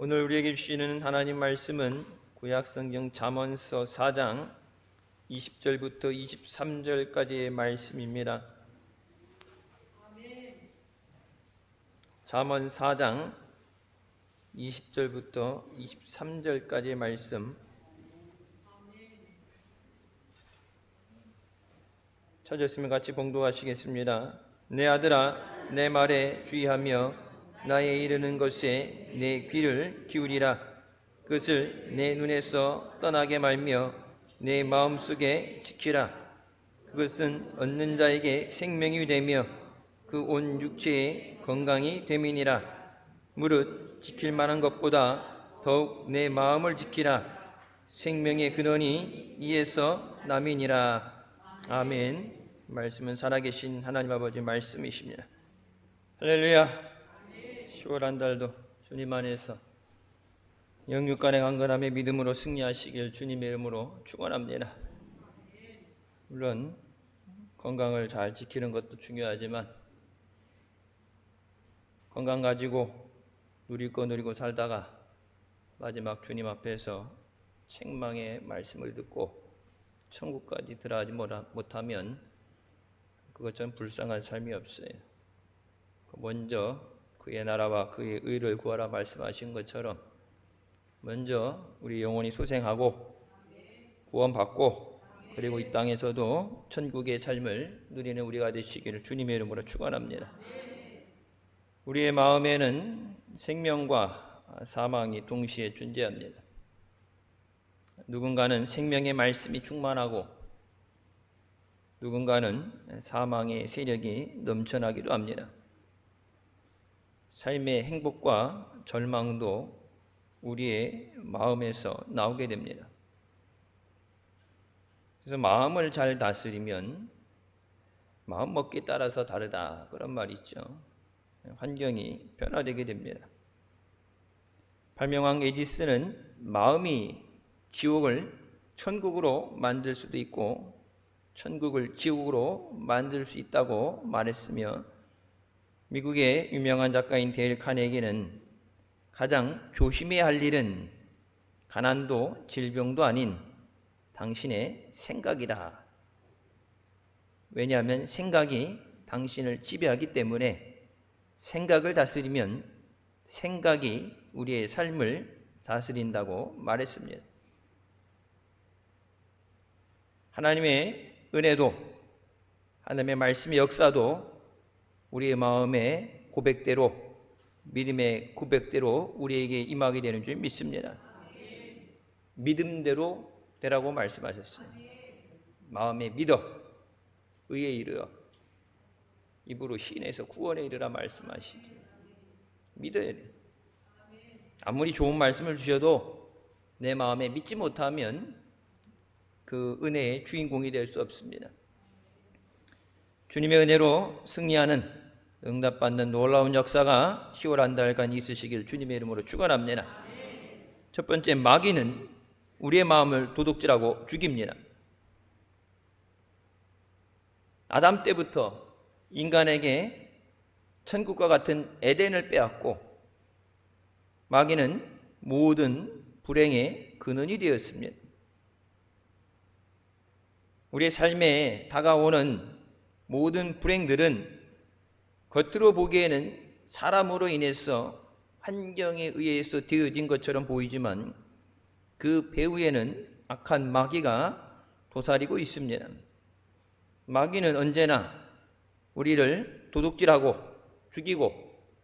오늘 우리에게 주시는 하나님 말씀은 구약성경 잠언서 4장 20절부터 23절까지의 말씀입니다. 잠언 4장 20절부터 23절까지의 말씀 찾았으면 같이 봉독하시겠습니다. 내 아들아, 내 말에 주의하며 나의 이르는 것에 내 귀를 기울이라. 그것을 내 눈에서 떠나게 말며 내 마음속에 지키라. 그것은 얻는 자에게 생명이 되며 그 온 육체의 건강이 됨이니라. 무릇 지킬 만한 것보다 더욱 내 마음을 지키라. 생명의 근원이 이에서 남이니라. 아멘. 말씀은 살아계신 하나님 아버지 말씀이십니다. 할렐루야. 10월 한 달도 주님 안에서 영육간의 강건함의 믿음으로 승리하시길 주님의 이름으로 축원합니다. 물론 건강을 잘 지키는 것도 중요하지만 건강 가지고 누릴 거 누리고 살다가 마지막 주님 앞에서 책망의 말씀을 듣고 천국까지 들어가지 못하면 그것처럼 불쌍한 삶이 없어요. 먼저 그의 나라와 그의 의를 구하라 말씀하신 것처럼 먼저 우리 영혼이 소생하고 구원받고 그리고 이 땅에서도 천국의 삶을 누리는 우리가 되시기를 주님의 이름으로 축원합니다. 우리의 마음에는 생명과 사망이 동시에 존재합니다. 누군가는 생명의 말씀이 충만하고 누군가는 사망의 세력이 넘쳐나기도 합니다. 삶의 행복과 절망도 우리의 마음에서 나오게 됩니다. 그래서 마음을 잘 다스리면 마음 먹기에 따라서 다르다 그런 말이 있죠. 환경이 변화되게 됩니다. 발명왕 에디슨은 마음이 지옥을 천국으로 만들 수도 있고 천국을 지옥으로 만들 수 있다고 말했으며 미국의 유명한 작가인 데일 카네기는 가장 조심해야 할 일은 가난도 질병도 아닌 당신의 생각이다. 왜냐하면 생각이 당신을 지배하기 때문에 생각을 다스리면 생각이 우리의 삶을 다스린다고 말했습니다. 하나님의 은혜도 하나님의 말씀의 역사도 우리의 마음의 고백대로 믿음의 고백대로 우리에게 임하게 되는 줄 믿습니다. 믿음대로 되라고 말씀하셨어요. 마음에 믿어 의에 이르러 입으로 시인해서 구원에 이르라 말씀하시죠. 믿어야 돼. 아무리 좋은 말씀을 주셔도 내 마음에 믿지 못하면 그 은혜의 주인공이 될 수 없습니다. 주님의 은혜로 승리하는 응답받는 놀라운 역사가 10월 한 달간 있으시길 주님의 이름으로 축원합니다. 첫 번째, 마귀는 우리의 마음을 도둑질하고 죽입니다. 아담 때부터 인간에게 천국과 같은 에덴을 빼앗고 마귀는 모든 불행의 근원이 되었습니다. 우리의 삶에 다가오는 모든 불행들은 겉으로 보기에는 사람으로 인해서 환경에 의해서 되어진 것처럼 보이지만 그 배후에는 악한 마귀가 도사리고 있습니다. 마귀는 언제나 우리를 도둑질하고 죽이고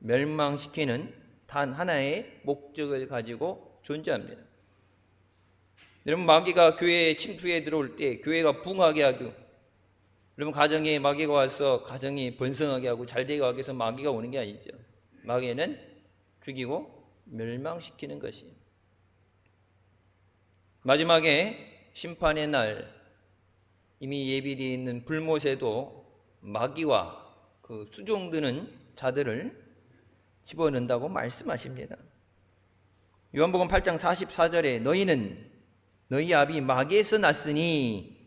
멸망시키는 단 하나의 목적을 가지고 존재합니다. 여러분, 마귀가 교회에 침투해 들어올 때 교회가 붕하게 하고 여러분 가정에 마귀가 와서 가정이 번성하게 하고 잘되게 하기 위해서 마귀가 오는 게 아니죠. 마귀는 죽이고 멸망시키는 것이에요. 마지막에 심판의 날 이미 예비되어 있는 불못에도 마귀와 그 수종드는 자들을 집어넣는다고 말씀하십니다. 요한복음 8장 44절에 너희는 너희 아비 마귀에서 났으니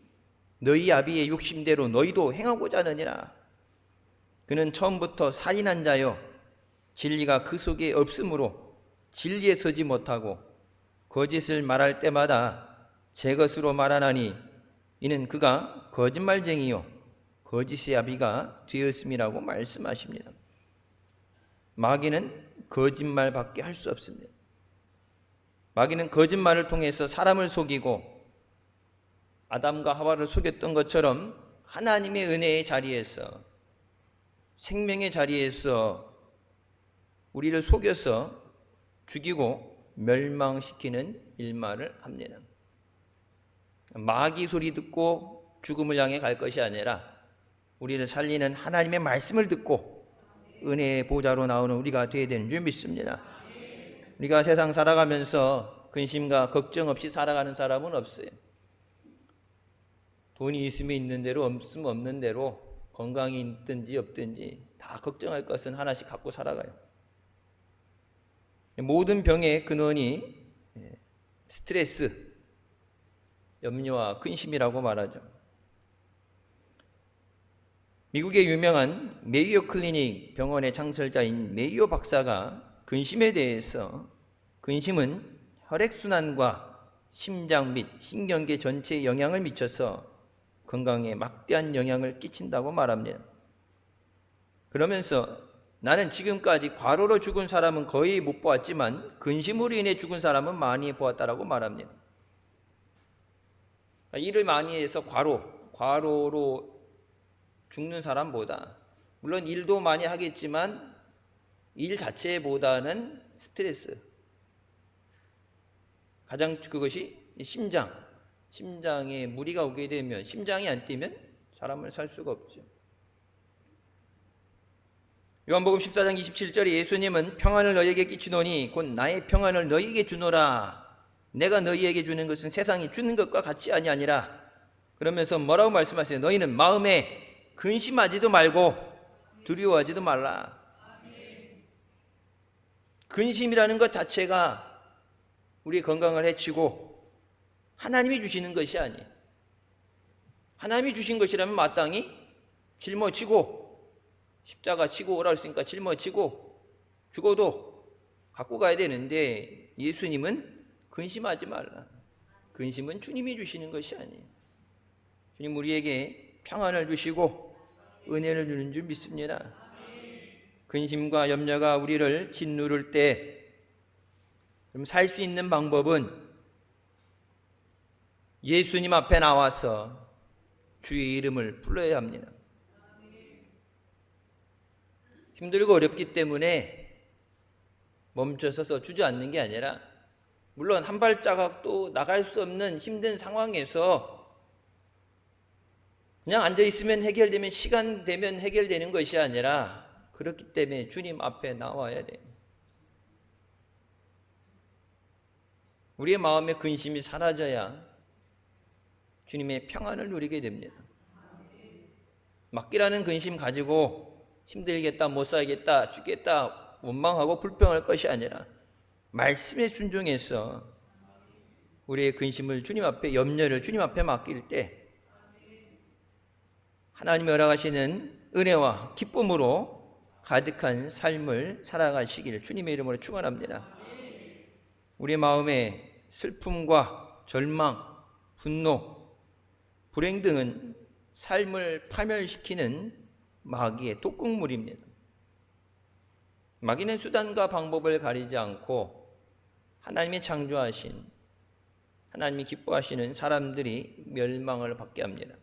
너희 아비의 욕심대로 너희도 행하고자 하느니라. 그는 처음부터 살인한 자요 진리가 그 속에 없으므로 진리에 서지 못하고 거짓을 말할 때마다 제 것으로 말하나니 이는 그가 거짓말쟁이요 거짓의 아비가 되었음이라고 말씀하십니다. 마귀는 거짓말밖에 할 수 없습니다. 마귀는 거짓말을 통해서 사람을 속이고 아담과 하와를 속였던 것처럼 하나님의 은혜의 자리에서 생명의 자리에서 우리를 속여서 죽이고 멸망시키는 일말을 합니다. 마귀 소리 듣고 죽음을 향해 갈 것이 아니라 우리를 살리는 하나님의 말씀을 듣고 은혜의 보좌로 나오는 우리가 되어야 되는 줄 믿습니다. 우리가 세상 살아가면서 근심과 걱정 없이 살아가는 사람은 없어요. 돈이 있으면 있는 대로 없으면 없는 대로 건강이 있든지 없든지 다 걱정할 것은 하나씩 갖고 살아가요. 모든 병의 근원이 스트레스, 염려와 근심이라고 말하죠. 미국의 유명한 메이오 클리닉 병원의 창설자인 메이오 박사가 근심에 대해서 근심은 혈액순환과 심장 및 신경계 전체에 영향을 미쳐서 건강에 막대한 영향을 끼친다고 말합니다. 그러면서 나는 지금까지 과로로 죽은 사람은 거의 못 보았지만 근심으로 인해 죽은 사람은 많이 보았다라고 말합니다. 일을 많이 해서 과로로 죽는 사람보다 물론 일도 많이 하겠지만 일 자체보다는 스트레스 가장 그것이 심장에 무리가 오게 되면 심장이 안 뛰면 사람을 살 수가 없죠. 요한복음 14장 27절에 예수님은 평안을 너희에게 끼치노니 곧 나의 평안을 너희에게 주노라. 내가 너희에게 주는 것은 세상이 주는 것과 같이 아니하니라. 그러면서 뭐라고 말씀하세요? 너희는 마음에 근심하지도 말고 두려워하지도 말라. 근심이라는 것 자체가 우리의 건강을 해치고 하나님이 주시는 것이 아니에요. 하나님이 주신 것이라면 마땅히 짊어지고 십자가 치고 오라 했으니까 짊어지고 죽어도 갖고 가야 되는데 예수님은 근심하지 말라. 근심은 주님이 주시는 것이 아니에요. 주님 우리에게 평안을 주시고 은혜를 주는 줄 믿습니다. 근심과 염려가 우리를 짓누를 때 그럼 살 수 있는 방법은 예수님 앞에 나와서 주의 이름을 불러야 합니다. 힘들고 어렵기 때문에 멈춰서서 주저앉는 게 아니라 물론 한 발자국도 나갈 수 없는 힘든 상황에서 그냥 앉아있으면 해결되면 시간 되면 해결되는 것이 아니라 그렇기 때문에 주님 앞에 나와야 돼요. 우리의 마음의 근심이 사라져야 주님의 평안을 누리게 됩니다. 맡기라는 근심 가지고 힘들겠다, 못 살겠다, 죽겠다 원망하고 불평할 것이 아니라 말씀에 순종해서 우리의 근심을 주님 앞에, 염려를 주님 앞에 맡길 때 하나님이 허락하시는 은혜와 기쁨으로 가득한 삶을 살아가시기를 주님의 이름으로 축원합니다. 우리의 마음에 슬픔과 절망, 분노, 불행 등은 삶을 파멸시키는 마귀의 독극물입니다. 마귀는 수단과 방법을 가리지 않고 하나님이 창조하신, 하나님이 기뻐하시는 사람들이 멸망을 받게 합니다.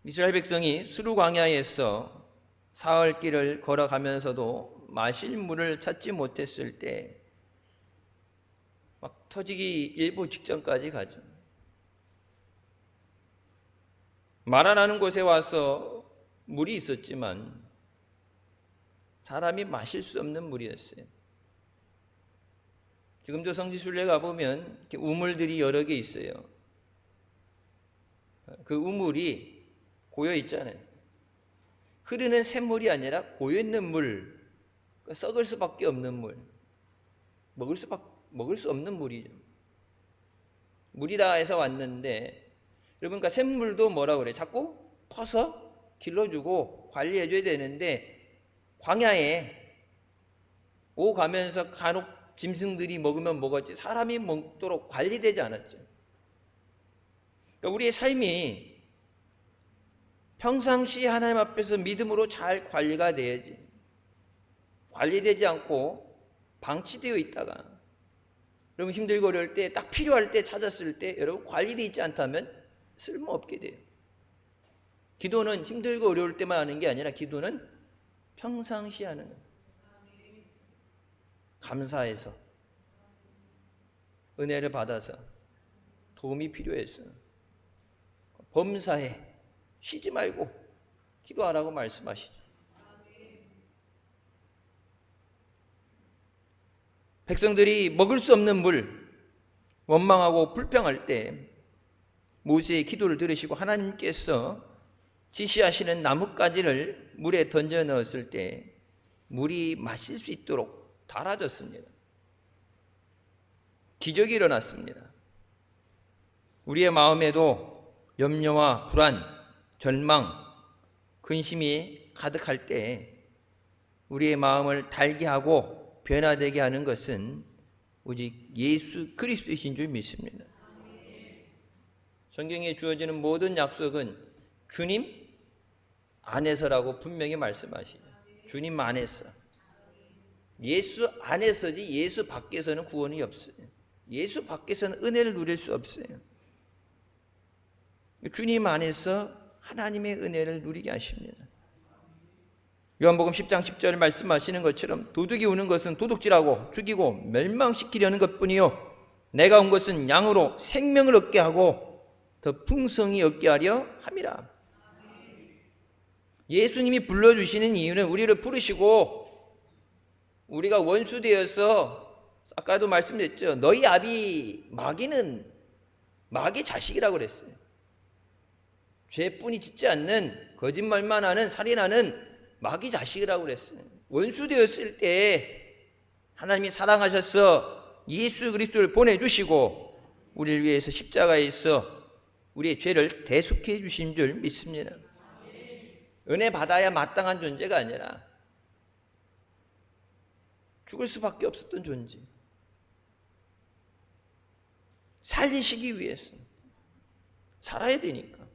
이스라엘 백성이 수르 광야에서 사흘 길을 걸어가면서도 마실 물을 찾지 못했을 때 막 터지기 일부 직전까지 가죠. 마라라는 곳에 와서 물이 있었지만 사람이 마실 수 없는 물이었어요. 지금도 성지순례 가보면 이렇게 우물들이 여러 개 있어요. 그 우물이 고여 있잖아요. 흐르는 샘물이 아니라 고여 있는 물, 썩을 수밖에 없는 물, 먹을 수 없는 물이죠. 물이다 해서 왔는데 여러분, 그러니까 샘물도 뭐라 그래? 자꾸 퍼서 길러주고 관리해줘야 되는데 광야에 오가면서 간혹 짐승들이 먹으면 먹었지 사람이 먹도록 관리되지 않았죠. 그러니까 우리의 삶이 평상시 하나님 앞에서 믿음으로 잘 관리가 돼야지, 관리되지 않고 방치되어 있다가 여러분 힘들고 어려울 때 딱 필요할 때 찾았을 때 여러분 관리되어 있지 않다면 쓸모없게 돼요. 기도는 힘들고 어려울 때만 하는 게 아니라 기도는 평상시 하는 거예요. 감사해서 은혜를 받아서 도움이 필요해서 범사에 쉬지 말고 기도하라고 말씀하시죠. 백성들이 먹을 수 없는 물, 원망하고 불평할 때 모세의 기도를 들으시고 하나님께서 지시하시는 나뭇가지를 물에 던져 넣었을 때 물이 마실 수 있도록 달아졌습니다. 기적이 일어났습니다. 우리의 마음에도 염려와 불안, 절망, 근심이 가득할 때 우리의 마음을 달게 하고 변화되게 하는 것은 오직 예수 그리스도이신 줄 믿습니다. 성경에 주어지는 모든 약속은 주님 안에서라고 분명히 말씀하시죠. 주님 안에서. 예수 안에서지 예수 밖에서는 구원이 없어요. 예수 밖에서는 은혜를 누릴 수 없어요. 주님 안에서 하나님의 은혜를 누리게 하십니다. 요한복음 10장 10절 말씀하시는 것처럼 도둑이 오는 것은 도둑질하고 죽이고 멸망시키려는 것뿐이요 내가 온 것은 양으로 생명을 얻게 하고 더 풍성히 얻게 하려 함이라. 예수님이 불러주시는 이유는 우리를 부르시고 우리가 원수 되어서 아까도 말씀드렸죠. 너희 아비 마귀는 마귀 자식이라고 그랬어요. 죄뿐이 짓지 않는 거짓말만 하는 살인하는 마귀 자식이라고 그랬어요. 원수 되었을 때 하나님이 사랑하셔서 예수 그리스도를 보내주시고 우리를 위해서 십자가에서 우리의 죄를 대속해 주신 줄 믿습니다. 은혜 받아야 마땅한 존재가 아니라 죽을 수밖에 없었던 존재. 살리시기 위해서 살아야 되니까.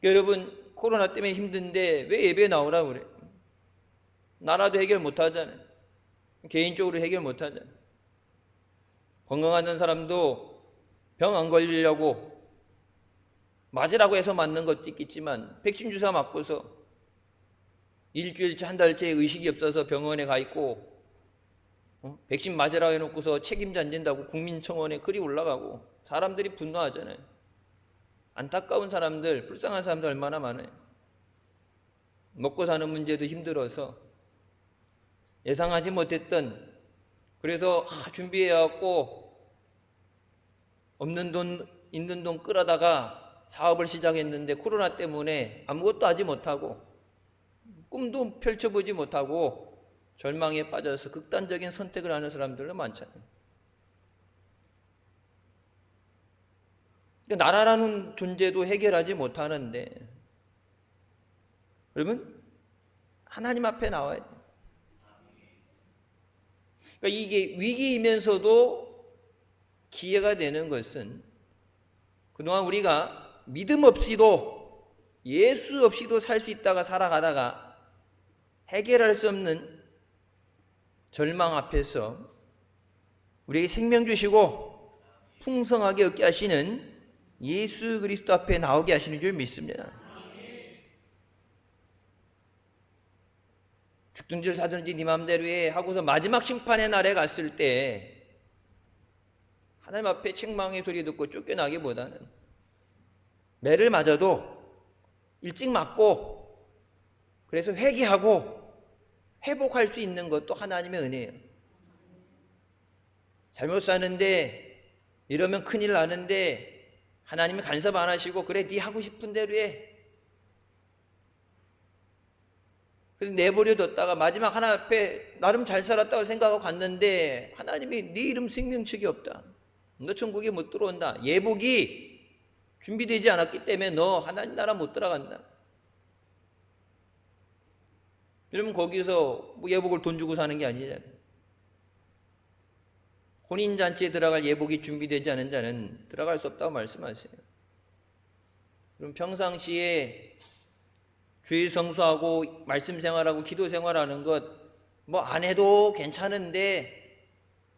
여러분 코로나 때문에 힘든데 왜 예배 나오라고 그래? 나라도 해결 못하잖아요. 개인적으로 해결 못하잖아요. 건강하던 사람도 병 안 걸리려고 맞으라고 해서 맞는 것도 있겠지만 백신 주사 맞고서 일주일째 한 달째 의식이 없어서 병원에 가 있고 백신 맞으라고 해놓고서 책임자 안 진다고 국민청원에 글이 올라가고 사람들이 분노하잖아요. 안타까운 사람들, 불쌍한 사람들 얼마나 많아요. 먹고 사는 문제도 힘들어서 예상하지 못했던, 그래서 준비해갖고 없는 돈 있는 돈 끌어다가 사업을 시작했는데 코로나 때문에 아무것도 하지 못하고 꿈도 펼쳐보지 못하고 절망에 빠져서 극단적인 선택을 하는 사람들도 많잖아요. 나라라는 존재도 해결하지 못하는데 여러분 하나님 앞에 나와야 돼요. 그러니까 이게 위기이면서도 기회가 되는 것은 그동안 우리가 믿음 없이도 예수 없이도 살 수 있다가 살아가다가 해결할 수 없는 절망 앞에서 우리에게 생명 주시고 풍성하게 얻게 하시는 예수 그리스도 앞에 나오게 하시는 줄 믿습니다. 죽든지 사든지 네 맘대로 해 하고서 마지막 심판의 날에 갔을 때 하나님 앞에 책망의 소리 듣고 쫓겨나기보다는 매를 맞아도 일찍 맞고 그래서 회개하고 회복할 수 있는 것도 하나님의 은혜예요. 잘못 사는데 이러면 큰일 나는데 하나님이 간섭 안 하시고 그래 네 하고 싶은 대로 해. 그래서 내버려뒀다가 마지막 하나님 앞에 나름 잘 살았다고 생각하고 갔는데 하나님이 네 이름 생명책이 없다. 너 천국에 못 들어온다. 예복이 준비되지 않았기 때문에 너 하나님 나라 못 들어간다. 여러분 거기서 뭐 예복을 돈 주고 사는 게 아니잖아요. 혼인잔치에 들어갈 예복이 준비되지 않은 자는 들어갈 수 없다고 말씀하세요. 그럼 평상시에 주일 성수하고 말씀 생활하고 기도 생활하는 것 뭐 안 해도 괜찮은데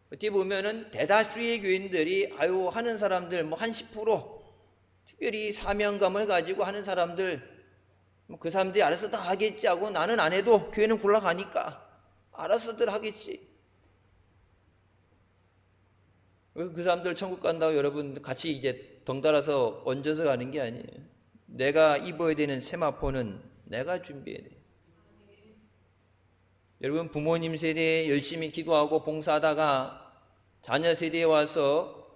어떻게 보면은 대다수의 교인들이 하는 사람들 뭐 한 10% 특별히 사명감을 가지고 하는 사람들 그 사람들이 알아서 다 하겠지 하고 나는 안 해도 교회는 굴러가니까 알아서들 하겠지. 그 사람들 천국 간다고 여러분 같이 이제 덩달아서 얹어서 가는 게 아니에요. 내가 입어야 되는 세마포는 내가 준비해야 돼. 여러분 부모님 세대에 열심히 기도하고 봉사하다가 자녀 세대에 와서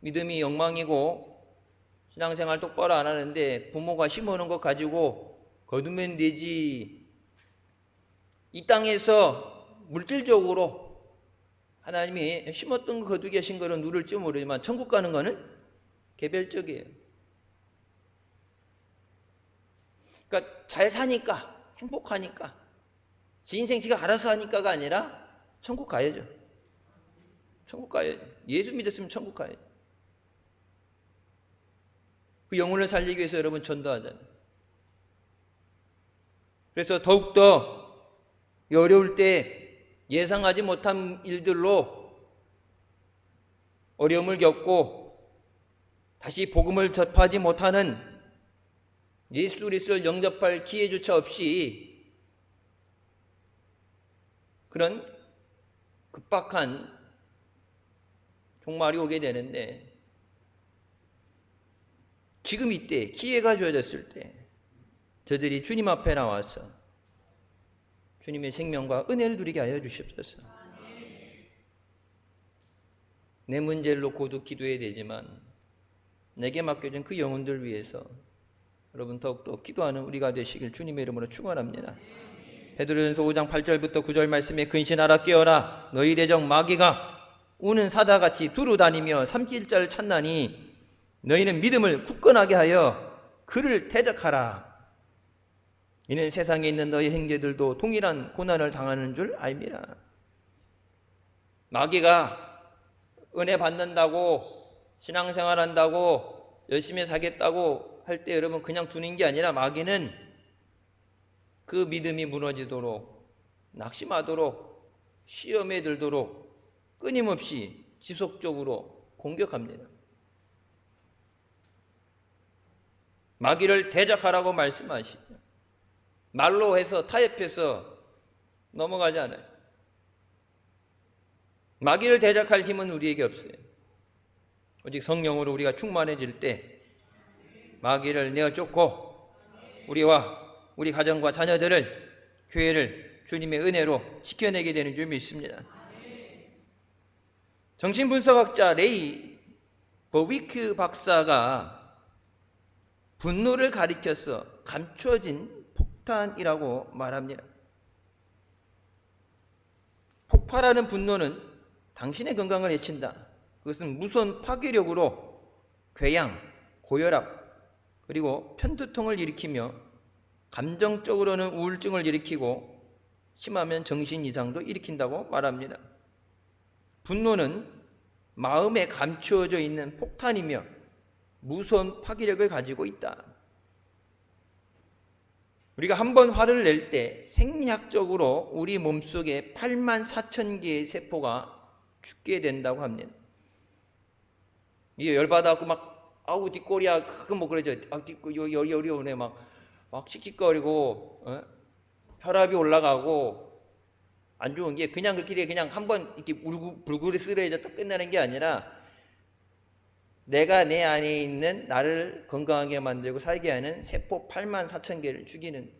믿음이 엉망이고 신앙생활 똑바로 안 하는데 부모가 심어놓은 것 가지고 거두면 되지. 이 땅에서 물질적으로 하나님이 심었던 거 거두게 하신 거는 누를지 모르지만 천국 가는 거는 개별적이에요. 그러니까 잘 사니까 행복하니까 지 인생 지가 알아서 하니까가 아니라 천국 가야죠. 천국 가야죠. 예수 믿었으면 천국 가야죠. 그 영혼을 살리기 위해서 여러분 전도하잖아요. 그래서 더욱더 어려울 때 예상하지 못한 일들로 어려움을 겪고 다시 복음을 접하지 못하는 예수 그리스도를 영접할 기회조차 없이 그런 급박한 종말이 오게 되는데 지금 이때 기회가 주어졌을 때 저들이 주님 앞에 나와서 주님의 생명과 은혜를 누리게 하여 주시옵소서. 내 문제를 놓고도 기도해야 되지만 내게 맡겨진 그 영혼들 위해서 여러분 더욱더 기도하는 우리가 되시길 주님의 이름으로 축원합니다. 베드로전서 5장 8절부터 9절 말씀에 근신하라 깨어라 너희 대적 마귀가 우는 사자같이 두루 다니며 삼킬 자를 찾나니 너희는 믿음을 굳건하게 하여 그를 대적하라. 이는 세상에 있는 너희 형제들도 동일한 고난을 당하는 줄 알미라. 마귀가 은혜 받는다고 신앙생활한다고 열심히 살겠다고 할 때 여러분 그냥 두는 게 아니라 마귀는 그 믿음이 무너지도록 낙심하도록 시험에 들도록 끊임없이 지속적으로 공격합니다. 마귀를 대적하라고 말씀하시죠. 말로 해서 타협해서 넘어가지 않아요. 마귀를 대적할 힘은 우리에게 없어요. 오직 성령으로 우리가 충만해질 때 마귀를 내어 쫓고 우리와 우리 가정과 자녀들을 교회를 주님의 은혜로 지켜내게 되는 줄 믿습니다. 정신분석학자 레이 버위크 박사가 분노를 가리켜서 감추어진 폭탄이라고 말합니다. 폭발하는 분노는 당신의 건강을 해친다. 그것은 무선 파괴력으로 궤양, 고혈압, 그리고 편두통을 일으키며 감정적으로는 우울증을 일으키고 심하면 정신 이상도 일으킨다고 말합니다. 분노는 마음에 감추어져 있는 폭탄이며 무서운 파괴력을 가지고 있다. 우리가 한 번 화를 낼 때 생리학적으로 우리 몸속에 84,000개의 세포가 죽게 된다고 합니다. 이게 열받아갖고 막 아우 뒷골이야 그거 뭐 그러죠. 열이 오네 막 씩씩거리고 혈압이 올라가고 안 좋은 게 그냥 그렇게 돼 그냥 한번 이렇게 불구리 쓰러져 또 끝나는 게 아니라 내가 내 안에 있는 나를 건강하게 만들고 살게 하는 세포 84,000개를 죽이는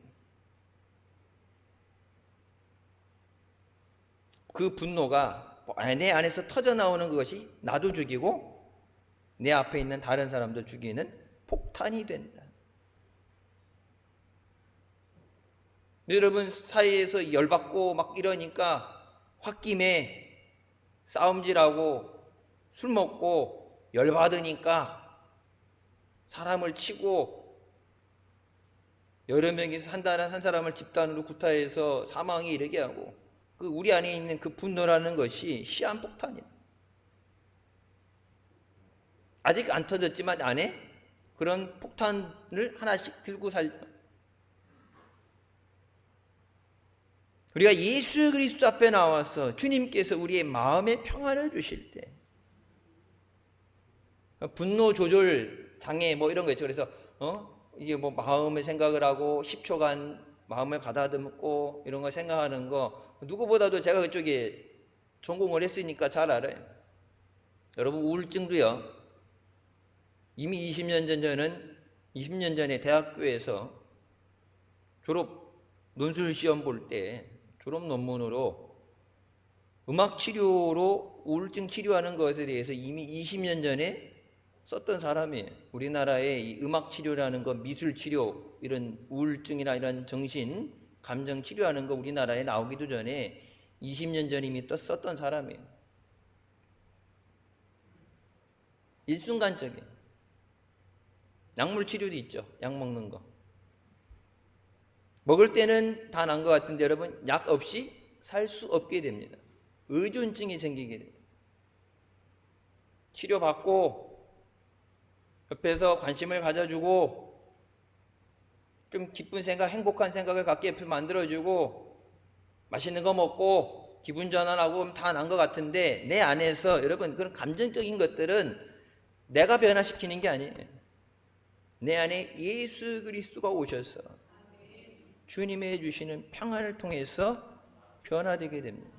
그 분노가 내 안에서 터져 나오는 것이 나도 죽이고 내 앞에 있는 다른 사람도 죽이는 폭탄이 된다. 여러분 사이에서 열받고 막 이러니까 홧김에 싸움질하고 술 먹고 열받으니까 사람을 치고 여러 명이서 한 사람을 집단으로 구타해서 사망에 이르게 하고, 그 우리 안에 있는 그 분노라는 것이 시한폭탄이다. 아직 안 터졌지만 안에 그런 폭탄을 하나씩 들고 살자. 우리가 예수 그리스도 앞에 나와서 주님께서 우리의 마음의 평안을 주실 때, 분노 조절 장애 뭐 이런 거 있죠. 그래서 이게 뭐 마음의 생각을 하고 10초간 마음을 가다듬고 이런 거 생각하는 거, 누구보다도 제가 그쪽에 전공을 했으니까 잘 알아요. 여러분, 우울증도요, 이미 20년 전에 대학교에서 졸업 논술 시험 볼 때 졸업 논문으로 음악 치료로 우울증 치료하는 것에 대해서 이미 20년 전에 썼던 사람이에요. 우리나라의 이 음악 치료라는 거, 미술 치료, 이런 우울증이나 이런 정신 감정 치료하는 거 우리나라에 나오기도 전에 20년 전에 이미 썼던 사람이에요. 일순간적인 약물 치료도 있죠. 약 먹는 거. 먹을 때는 다 난 것 같은데 여러분, 약 없이 살 수 없게 됩니다. 의존증이 생기게 돼요. 치료받고 옆에서 관심을 가져주고 좀 기쁜 생각, 행복한 생각을 갖게 만들어주고 맛있는 거 먹고 기분 전환하고 다 난 것 같은데, 내 안에서 여러분 그런 감정적인 것들은 내가 변화시키는 게 아니에요. 내 안에 예수 그리스도가 오셔서 주님의 주시는 평안을 통해서 변화되게 됩니다.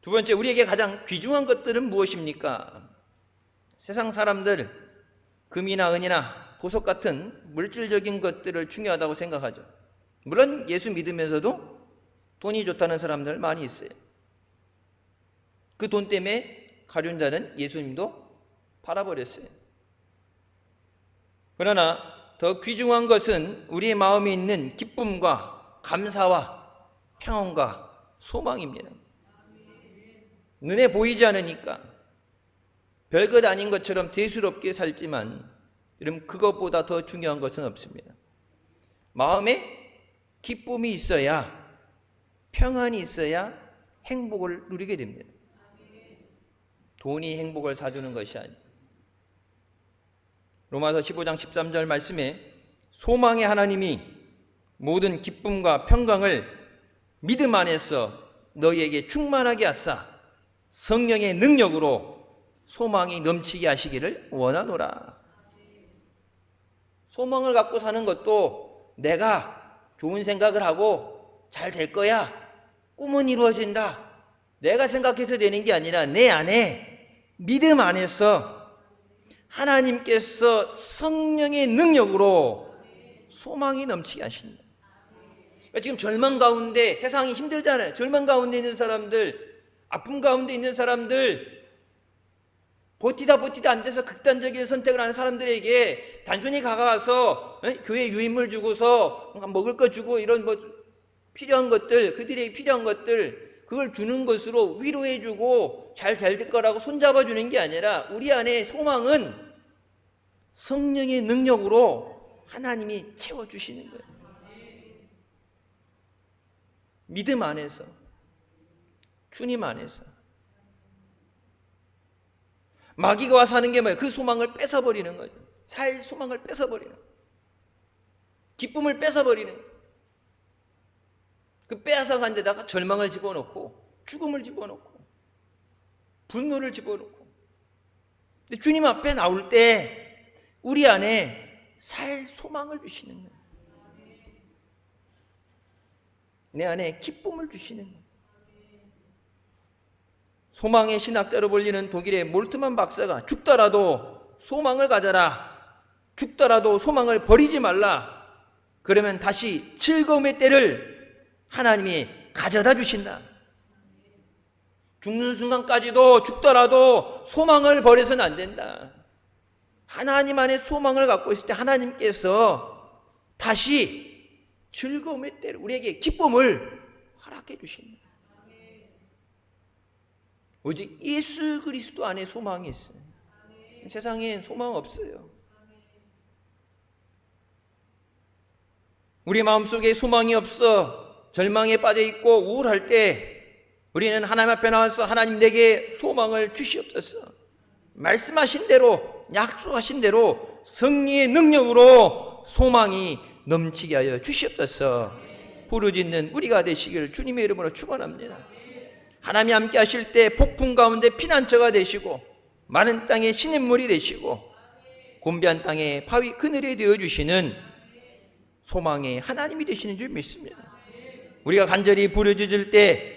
두 번째, 우리에게 가장 귀중한 것들은 무엇입니까? 세상 사람들 금이나 은이나 보석 같은 물질적인 것들을 중요하다고 생각하죠. 물론 예수 믿으면서도 돈이 좋다는 사람들 많이 있어요. 그 돈 때문에 가룟 자는 예수님도 팔아버렸어요. 그러나 더 귀중한 것은 우리의 마음에 있는 기쁨과 감사와 평안과 소망입니다. 눈에 보이지 않으니까 별것 아닌 것처럼 대수롭게 살지만, 여러분 그것보다 더 중요한 것은 없습니다. 마음에 기쁨이 있어야, 평안이 있어야 행복을 누리게 됩니다. 돈이 행복을 사주는 것이 아니에요. 로마서 15장 13절 말씀에 소망의 하나님이 모든 기쁨과 평강을 믿음 안에서 너희에게 충만하게 하사 성령의 능력으로 소망이 넘치게 하시기를 원하노라. 소망을 갖고 사는 것도 내가 좋은 생각을 하고 잘 될 거야, 꿈은 이루어진다, 내가 생각해서 되는 게 아니라 내 안에 믿음 안에서 하나님께서 성령의 능력으로 소망이 넘치게 하신다. 지금 절망 가운데, 세상이 힘들잖아요. 절망 가운데 있는 사람들, 아픔 가운데 있는 사람들, 버티다 안 돼서 극단적인 선택을 하는 사람들에게 단순히 가서 교회 유인물 주고서 먹을 거 주고 이런 뭐 필요한 것들, 그들에게 필요한 것들, 그걸 주는 것으로 위로해 주고 잘 될 거라고 손잡아 주는 게 아니라, 우리 안에 소망은 성령의 능력으로 하나님이 채워주시는 거예요. 믿음 안에서, 주님 안에서. 마귀가 와서 하는 게 뭐예요? 그 소망을 뺏어버리는 거죠. 살 소망을 뺏어버리는 거예요. 기쁨을 뺏어버리는 거예요. 그 빼앗아간 데다가 절망을 집어넣고, 죽음을 집어넣고, 분노를 집어넣고. 근데 주님 앞에 나올 때 우리 안에 살 소망을 주시는 거예요. 내 안에 기쁨을 주시는 거예요. 소망의 신학자로 불리는 독일의 몰트만 박사가 죽더라도 소망을 가져라, 죽더라도 소망을 버리지 말라, 그러면 다시 즐거움의 때를 하나님이 가져다 주신다. 죽는 순간까지도, 죽더라도 소망을 버려서는 안 된다. 하나님 안에 소망을 갖고 있을 때 하나님께서 다시 즐거움의 때를, 우리에게 기쁨을 허락해 주신다. 오직 예수 그리스도 안에 소망이 있어요. 세상엔 소망 없어요. 우리 마음속에 소망이 없어 절망에 빠져 있고 우울할 때 우리는 하나님 앞에 나와서 하나님 내게 소망을 주시옵소서. 말씀하신 대로 약속하신 대로 성령의 능력으로 소망이 넘치게 하여 주시옵소서. 부르짖는 우리가 되시기를 주님의 이름으로 축원합니다. 하나님이 함께 하실 때 폭풍 가운데 피난처가 되시고 마른 땅에 시냇물이 되시고 곤비한 땅에 바위 그늘이 되어주시는 소망의 하나님이 되시는 줄 믿습니다. 우리가 간절히 부르짖을 때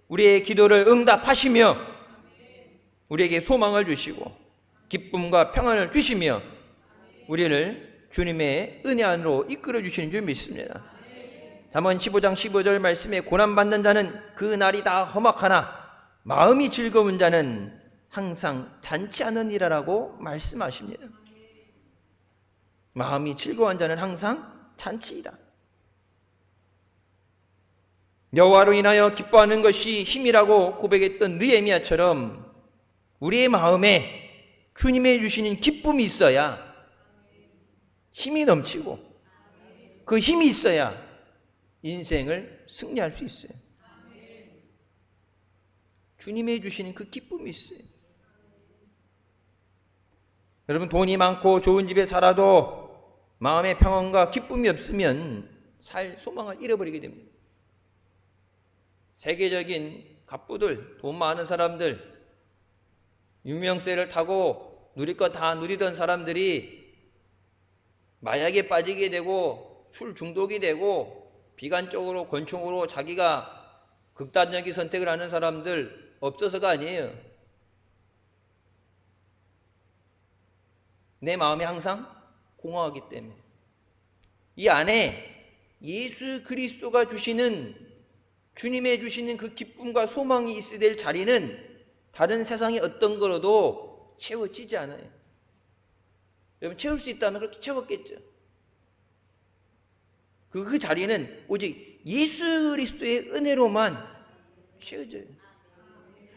우리의 기도를 응답하시며 우리에게 소망을 주시고 기쁨과 평안을 주시며 우리를 주님의 은혜 안으로 이끌어 주시는 줄 믿습니다. 잠언 15장 15절 말씀에 고난받는 자는 그 날이 다 험악하나 마음이 즐거운 자는 항상 잔치하느니라라고 말씀하십니다. 마음이 즐거운 자는 항상 잔치이다. 여호와로 인하여 기뻐하는 것이 힘이라고 고백했던 느헤미야처럼 우리의 마음에 주님의 주시는 기쁨이 있어야 힘이 넘치고 그 힘이 있어야 인생을 승리할 수 있어요. 주님의 주시는 그 기쁨이 있어요. 여러분, 돈이 많고 좋은 집에 살아도 마음의 평안과 기쁨이 없으면 살 소망을 잃어버리게 됩니다. 세계적인 갑부들, 돈 많은 사람들, 유명세를 타고 누릴 거 다 누리던 사람들이 마약에 빠지게 되고 술 중독이 되고 비관적으로 권총으로 자기가 극단적인 선택을 하는 사람들 없어서가 아니에요. 내 마음이 항상 공허하기 때문에. 이 안에 예수 그리스도가 주시는, 주님의 주시는 그 기쁨과 소망이 있어야 될 자리는 다른 세상의 어떤 거로도 채워지지 않아요. 여러분, 채울 수 있다면 그렇게 채웠겠죠. 그 자리는 오직 예수 그리스도의 은혜로만 채워져요.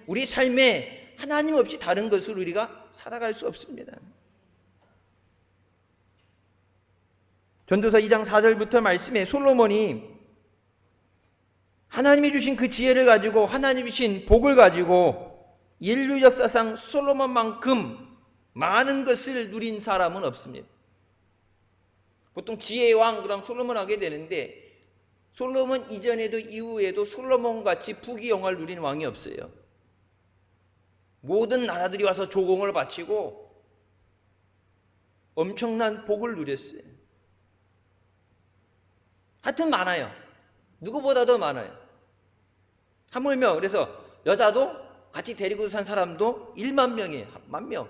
우리 삶에 하나님 없이 다른 것을 우리가 살아갈 수 없습니다. 전도서 2장 4절부터 말씀에 솔로몬이 하나님이 주신 그 지혜를 가지고, 하나님이 주신 복을 가지고 인류 역사상 솔로몬만큼 많은 것을 누린 사람은 없습니다. 보통 지혜의 왕 그럼 솔로몬 하게 되는데, 솔로몬 이전에도 이후에도 솔로몬같이 부귀영화를 누린 왕이 없어요. 모든 나라들이 와서 조공을 바치고 엄청난 복을 누렸어요. 하여튼 많아요. 누구보다도 많아요. 하물며 그래서 여자도 같이 데리고 산 사람도 1만 명이에요. 10,000명.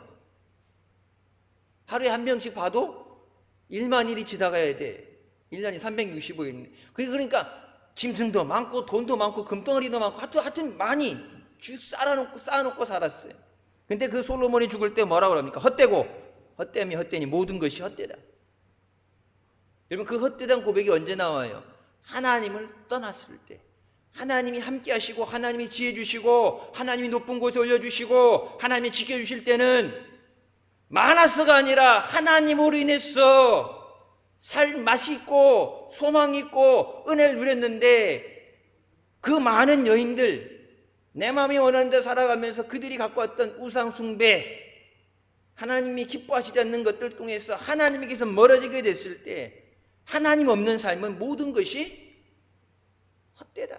하루에 한 명씩 봐도 1만 일이 지나가야 돼. 1년이 365일인데. 그러니까 짐승도 많고 돈도 많고 금덩어리도 많고 하여튼 많이 쌓아놓고 살았어요. 근데 그 솔로몬이 죽을 때 뭐라고 합니까? 헛되니 모든 것이 헛되다. 여러분, 그 헛되다는 고백이 언제 나와요? 하나님을 떠났을 때, 하나님이 함께 하시고 하나님이 지혜 주시고 하나님이 높은 곳에 올려주시고 하나님이 지켜주실 때는 많아서가 아니라 하나님으로 인해서 맛이 있고 소망이 있고 은혜를 누렸는데, 그 많은 여인들, 내 마음이 원하는 데 살아가면서 그들이 갖고 왔던 우상 숭배, 하나님이 기뻐하시지 않는 것들 통해서 하나님에게서 멀어지게 됐을 때 하나님 없는 삶은 모든 것이 헛되다.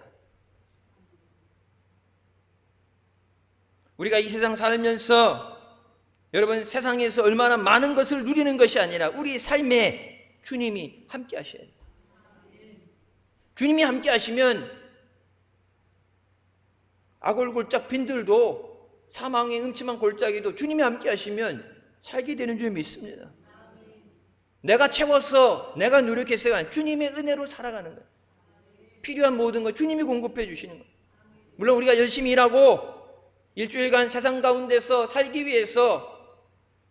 우리가 이 세상 살면서 여러분, 세상에서 얼마나 많은 것을 누리는 것이 아니라 우리 삶에 주님이 함께 하셔야 돼요. 주님이 함께 하시면 아골골짝 빈들도, 사망의 음침한 골짜기도 주님이 함께 하시면 살게 되는 줄 믿습니다. 내가 채워서 내가 노력해서가 아니라 주님의 은혜로 살아가는 거예요. 필요한 모든 것 주님이 공급해 주시는 거예요. 물론 우리가 열심히 일하고 일주일간 세상 가운데서 살기 위해서,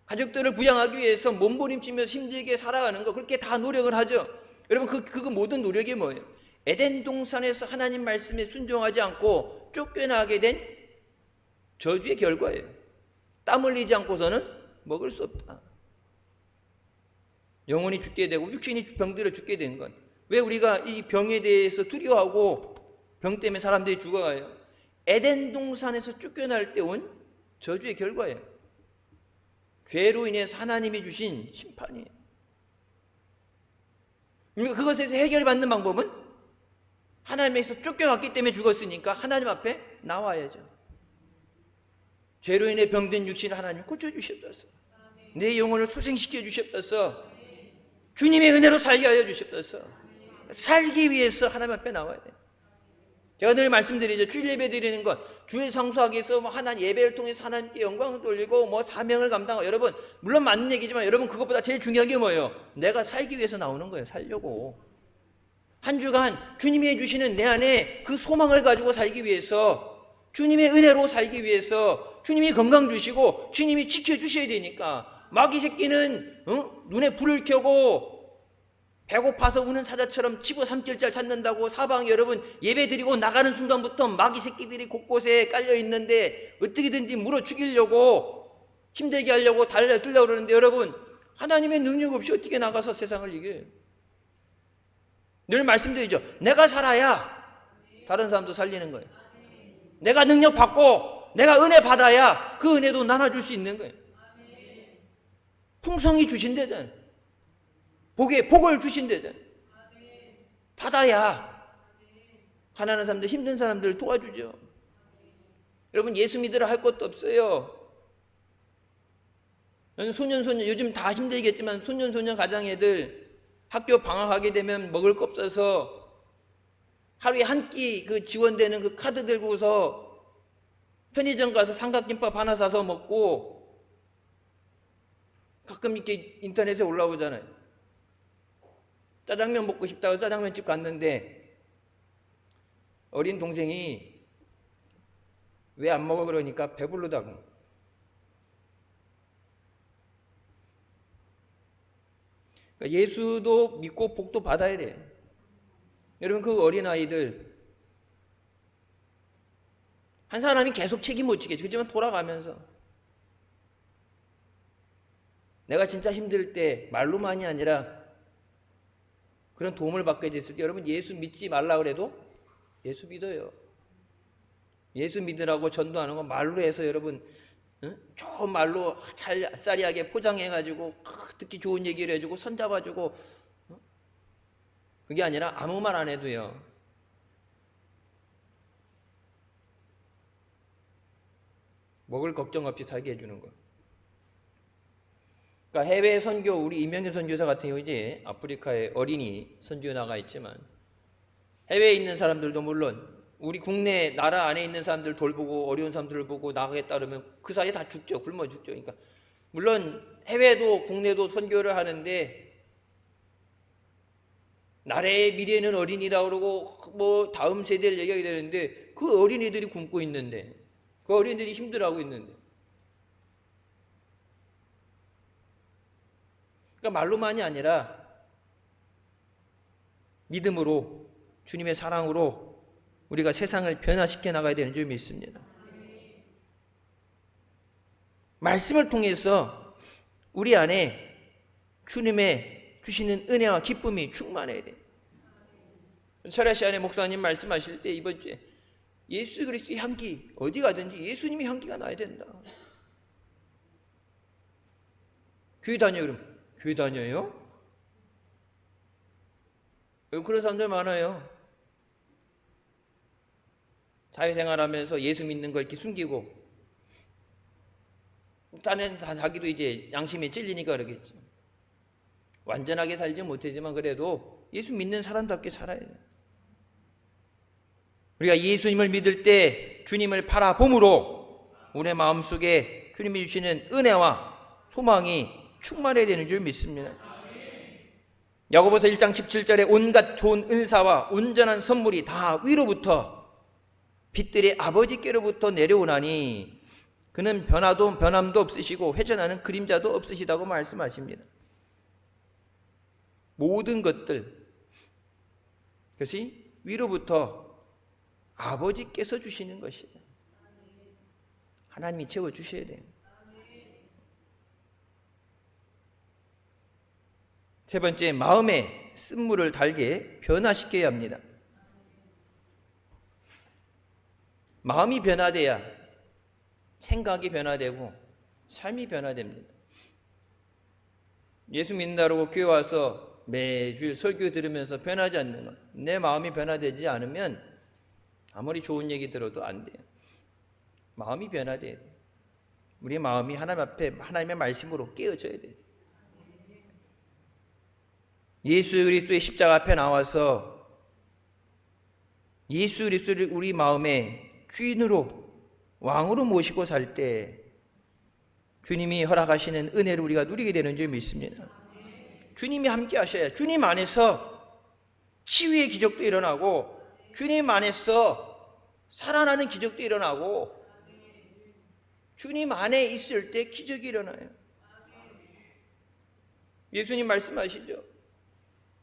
가족들을 부양하기 위해서 몸부림치면서 힘들게 살아가는 거, 그렇게 다 노력을 하죠. 여러분, 그 모든 노력이 뭐예요? 에덴 동산에서 하나님 말씀에 순종하지 않고 쫓겨나게 된 저주의 결과예요. 땀 흘리지 않고서는 먹을 수 없다. 영혼이 죽게 되고 육신이 병들어 죽게 된 건 왜 우리가 이 병에 대해서 두려워하고 병 때문에 사람들이 죽어가요? 에덴 동산에서 쫓겨날 때 온 저주의 결과예요. 죄로 인해서 하나님이 주신 심판이에요. 그것에서 해결받는 방법은 하나님에서 쫓겨났기 때문에 죽었으니까 하나님 앞에 나와야죠. 죄로 인해 병든 육신을 하나님 고쳐주셨다서, 내 영혼을 소생시켜 주셨다서, 주님의 은혜로 살게 하여 주셨다서, 살기 위해서 하나님 앞에 나와야 돼요. 제가 늘 말씀드리죠. 주일 예배 드리는 것, 주일 성수하기 위해서 하나님 예배를 통해서 하나님께 영광을 돌리고 사명을 감당하고, 여러분 물론 맞는 얘기지만 여러분 그것보다 제일 중요한 게 뭐예요? 내가 살기 위해서 나오는 거예요. 살려고. 한 주간 주님이 해주시는 내 안에 그 소망을 가지고 살기 위해서, 주님의 은혜로 살기 위해서, 주님이 건강 주시고 주님이 지켜주셔야 되니까. 마귀 새끼는 눈에 불을 켜고 배고파서 우는 사자처럼 집어삼킬 자 찾는다고 사방에 여러분 예배 드리고 나가는 순간부터 마귀 새끼들이 곳곳에 깔려 있는데 어떻게든지 물어 죽이려고, 힘들게 하려고 달려들려고 그러는데, 여러분 하나님의 능력 없이 어떻게 나가서 세상을 이겨요? 늘 말씀드리죠. 내가 살아야 다른 사람도 살리는 거예요. 내가 능력 받고 내가 은혜 받아야 그 은혜도 나눠줄 수 있는 거예요. 풍성히 주신대잖아요. 복을 주신대잖아요. 받아야 가난한 사람들, 힘든 사람들 도와주죠. 여러분 예수 믿으러 할 것도 없어요. 소년 요즘 다 힘들겠지만 소년 가장 애들 학교 방학하게 되면 먹을 거 없어서 하루에 한 끼 그 지원되는 그 카드 들고서 편의점 가서 삼각김밥 하나 사서 먹고, 가끔 이렇게 인터넷에 올라오잖아요. 짜장면 먹고 싶다고 짜장면집 갔는데 어린 동생이 왜 안 먹어 그러니까 배부르다고. 그러니까 예수도 믿고 복도 받아야 돼요. 여러분 그 어린아이들 한 사람이 계속 책임 못 지겠지. 그렇지만 돌아가면서 내가 진짜 힘들 때 말로만이 아니라 그런 도움을 받게 됐을 때, 여러분 예수 믿지 말라 그래도 예수 믿어요. 예수 믿으라고 전도하는 거 말로 해서 여러분 좋은 말로 잘 아싸리하게 포장해가지고 듣기 좋은 얘기를 해주고 손잡아주고, 그게 아니라 아무 말 안 해도요, 먹을 걱정 없이 살게 해주는 거. 그러니까 해외 선교, 우리 이명현 선교사 같은 경우 이제 아프리카에 어린이 선교 나가 있지만, 해외에 있는 사람들도 물론 우리 국내 나라 안에 있는 사람들 돌보고 어려운 사람들을 보고 나가겠다 그러면 그 사이에 다 죽죠. 굶어 죽죠. 그러니까 물론 해외도 국내도 선교를 하는데, 나라의 미래는 어린이다 그러고 다음 세대를 얘기하게 되는데, 그 어린이들이 굶고 있는데, 그 어린이들이 힘들어하고 있는데, 그러니까 말로만이 아니라 믿음으로, 주님의 사랑으로 우리가 세상을 변화시켜 나가야 되는 줄 믿습니다. 말씀을 통해서 우리 안에 주님의 주시는 은혜와 기쁨이 충만해야 돼요. 설아시안의 목사님 말씀하실 때 이번 주에 예수 그리스도의 향기, 어디 가든지 예수님의 향기가 나야 된다. 교회 다녀요. 그럼 교회 다녀요? 그런 사람들 많아요. 사회생활하면서 예수 믿는 걸 이렇게 숨기고, 자기도 이제 양심에 찔리니까 그러겠죠. 완전하게 살지 못하지만 그래도 예수 믿는 사람답게 살아야 돼요. 우리가 예수님을 믿을 때 주님을 바라봄으로 우리의 마음속에 주님이 주시는 은혜와 소망이 충만해야 되는 줄 믿습니다. 야고보서 1장 17절에 온갖 좋은 은사와 온전한 선물이 다 위로부터 빛들의 아버지께로부터 내려오나니 그는 변함도 없으시고 회전하는 그림자도 없으시다고 말씀하십니다. 모든 것들, 그것이 위로부터 아버지께서 주시는 것이에요. 하나님이 채워주셔야 돼요. 세 번째, 마음에 쓴물을 달게 변화시켜야 합니다. 마음이 변화돼야 생각이 변화되고 삶이 변화됩니다. 예수 믿는다고 교회 와서 매주일 설교 들으면서 변하지 않는 것, 내 마음이 변화되지 않으면 아무리 좋은 얘기 들어도 안 돼요. 마음이 변화돼야 돼요. 우리 마음이 하나님 앞에 하나님의 말씀으로 깨어져야 돼요. 예수 그리스도의 십자가 앞에 나와서 예수 그리스도를 우리 마음의 주인으로 왕으로 모시고 살 때 주님이 허락하시는 은혜를 우리가 누리게 되는 줄 믿습니다. 주님이 함께 하셔야 주님 안에서 치유의 기적도 일어나고 주님 안에서 살아나는 기적도 일어나고 주님 안에 있을 때 기적이 일어나요. 예수님 말씀하시죠.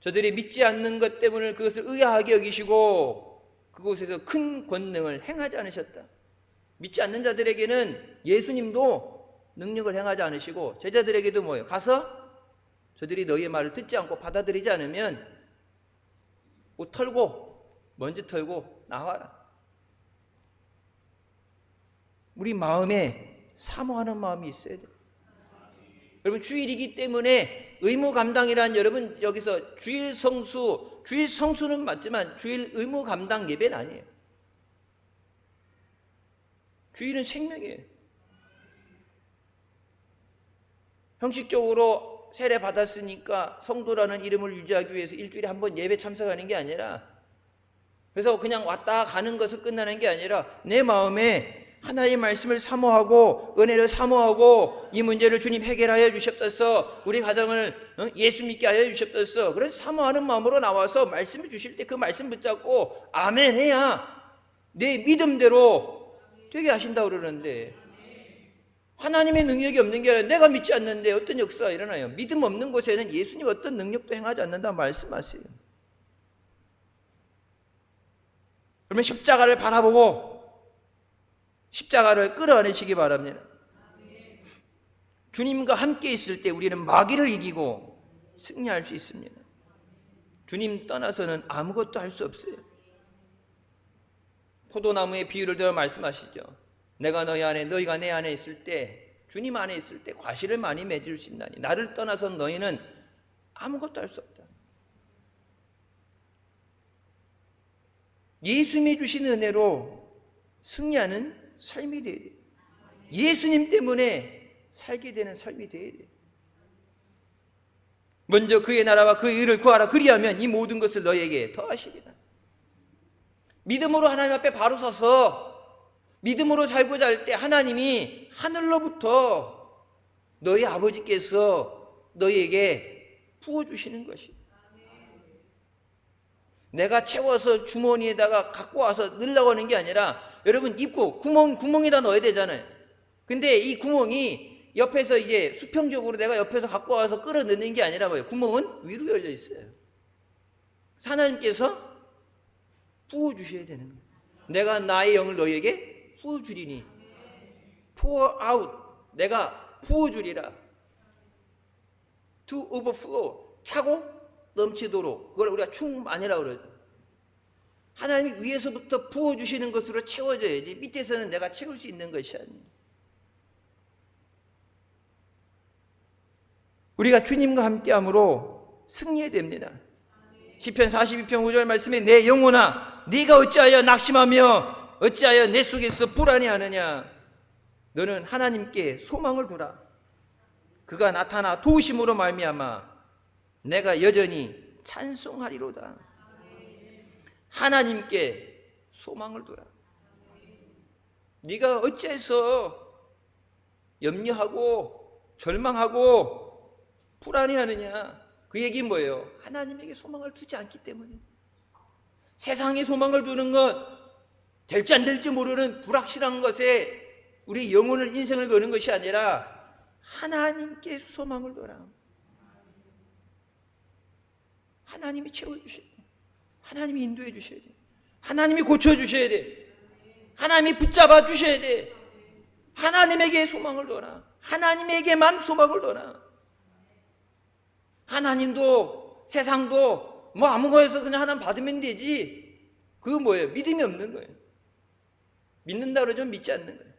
저들이 믿지 않는 것 때문에 그것을 의아하게 여기시고 그곳에서 큰 권능을 행하지 않으셨다. 믿지 않는 자들에게는 예수님도 능력을 행하지 않으시고 제자들에게도 뭐예요? 가서 저들이 너희의 말을 듣지 않고 받아들이지 않으면 옷 털고 먼지 털고 나와라. 우리 마음에 사모하는 마음이 있어야 돼요. 여러분 주일이기 때문에 의무 감당이란 여러분 여기서 주일 성수는 맞지만 주일 의무 감당 예배는 아니에요. 주일은 생명이에요. 형식적으로 세례 받았으니까 성도라는 이름을 유지하기 위해서 일주일에 한 번 예배 참석하는 게 아니라 그래서 그냥 왔다 가는 것을 끝나는 게 아니라 내 마음에 하나님의 말씀을 사모하고 은혜를 사모하고 이 문제를 주님 해결하여 주셨소서 우리 가정을 예수 믿게 하여 주셨소서 그래서 사모하는 마음으로 나와서 말씀을 주실 때 그 말씀 붙잡고 아멘 해야 내 믿음대로 되게 하신다고 그러는데 하나님의 능력이 없는 게 아니라 내가 믿지 않는데 어떤 역사가 일어나요. 믿음 없는 곳에는 예수님 어떤 능력도 행하지 않는다 말씀하세요. 그러면 십자가를 바라보고 십자가를 끌어안으시기 바랍니다. 주님과 함께 있을 때 우리는 마귀를 이기고 승리할 수 있습니다. 주님 떠나서는 아무것도 할 수 없어요. 포도나무의 비유를 들어 말씀하시죠. 내가 너희 안에 너희가 내 안에 있을 때 주님 안에 있을 때 과실을 많이 맺을 수 있나니 나를 떠나서 너희는 아무것도 할 수 없다. 예수님이 주신 은혜로 승리하는 삶이 되어야 돼요. 예수님 때문에 살게 되는 삶이 되어야 돼요. 먼저 그의 나라와 그의 의를 구하라. 그리하면 이 모든 것을 너희에게 더하시리라. 믿음으로 하나님 앞에 바로 서서 믿음으로 살고자 할 때 하나님이 하늘로부터 너희 아버지께서 너희에게 부어주시는 것이 내가 채워서 주머니에다가 갖고 와서 넣으려고 하는 게 아니라 여러분 입구 구멍에다 넣어야 되잖아요. 근데 이 구멍이 옆에서 이제 수평적으로 내가 옆에서 갖고 와서 끌어 넣는 게 아니라 뭐예요? 구멍은 위로 열려 있어요. 하나님께서 부어주셔야 되는 거예요. 내가 나의 영을 너희에게 부어주리니 pour out 내가 부어주리라. to overflow 차고 넘치도록 그걸 우리가 충만이라고 그러죠. 하나님이 위에서부터 부어주시는 것으로 채워져야지 밑에서는 내가 채울 수 있는 것이 아니에요. 우리가 주님과 함께함으로 승리해야 됩니다. 시편 42편 5절 말씀에 내 영혼아 네가 어찌하여 낙심하며 어찌하여 내 속에서 불안해하느냐. 너는 하나님께 소망을 두라. 그가 나타나 도우심으로 말미암아 내가 여전히 찬송하리로다. 하나님께 소망을 두라. 네가 어찌해서 염려하고 절망하고 불안해하느냐. 그 얘기는 뭐예요? 하나님에게 소망을 두지 않기 때문에. 세상에 소망을 두는 것 될지 안 될지 모르는 불확실한 것에 우리 영혼을 인생을 거는 것이 아니라 하나님께 소망을 둬라. 하나님이 채워주셔야 돼. 하나님이 인도해 주셔야 돼. 하나님이 고쳐주셔야 돼. 하나님이 붙잡아 주셔야 돼. 하나님에게 소망을 둬라. 하나님에게만 소망을 둬라. 하나님도 세상도 뭐 아무 거에서 그냥 하나님 받으면 되지. 그거 뭐예요? 믿음이 없는 거예요. 믿는다 그러지만 믿지 않는 거예요.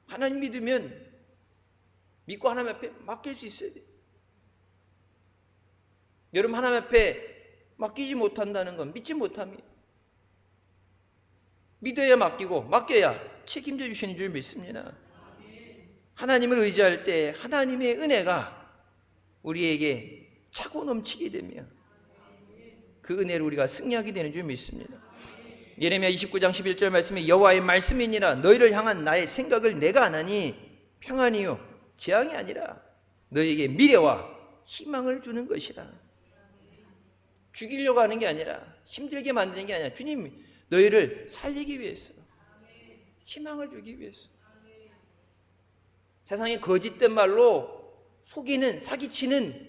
하나님 믿으면 믿고 하나님 앞에 맡길 수 있어야 돼요. 여러분, 하나님 앞에 맡기지 못한다는 건 믿지 못함이에요. 믿어야 맡기고 맡겨야 책임져 주시는 줄 믿습니다. 하나님을 의지할 때 하나님의 은혜가 우리에게 차고 넘치게 되며 그 은혜로 우리가 승리하게 되는 줄 믿습니다. 예레미야 29장 11절 말씀에 여호와의 말씀이니라 너희를 향한 나의 생각을 내가 아나니 평안이요 재앙이 아니라 너희에게 미래와 희망을 주는 것이라. 죽이려고 하는 게 아니라 힘들게 만드는 게 아니라 주님이 너희를 살리기 위해서, 희망을 주기 위해서. 세상에 거짓된 말로 속이는, 사기치는,